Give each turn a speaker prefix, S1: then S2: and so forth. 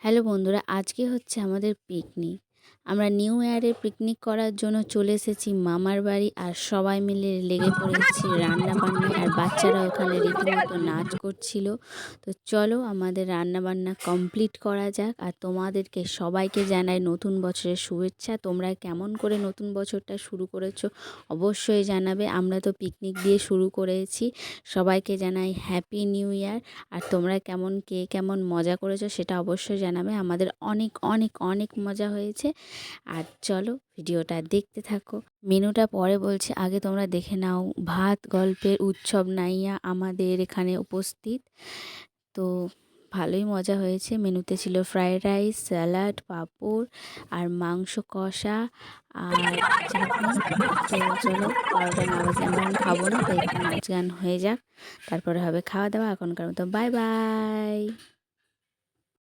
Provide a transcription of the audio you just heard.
S1: Hello বন্ধুরা, আজকে হচ্ছে আমাদের পিকনিক। আমরা নিউ ইয়ারে পিকনিক করার জন্য চলে এসেছি মামার বাড়ি, আর সবাই মিলে লেগে পড়েছি রান্না বান্নায়। আর বাচ্চারা ওখানে রীতিমতো নাচ করছিল। তো চলো আমাদের রান্না বান্না কমপ্লিট করা যাক। আর তোমাদেরকে সবাইকে জানাই নতুন বছরের শুভেচ্ছা। তোমরা কেমন করে নতুন বছরটা শুরু করেছো অবশ্যই জানাবে। আমরা তো পিকনিক দিয়ে শুরু করেছি। সবাইকে জানাই হ্যাপি নিউ ইয়ার। আর তোমরা কে কেমন মজা করেছো সেটা অবশ্যই জানাবে। আমাদের অনেক অনেক অনেক মজা হয়েছে। আর চলো ভিডিওটা দেখতে থাকো। মেনুটা পরে বলছি, আগে তোমরা দেখে নাও। ভাত গল্পের উৎসব নাইয়া আমাদের এখানে উপস্থিত। তো ভালোই মজা হয়েছে। মেনুতে ছিল ফ্রায়েড রাইস, স্যালাড, পাঁপড় আর মাংস কষা আর চাটনি। তো চলো 12টা না বাজে আমরা এখন খাবো না, তো একটু নাচ গান হয়ে যাক, তারপরে হবে খাওয়া দাওয়া। এখনকার মতো বাই বাই।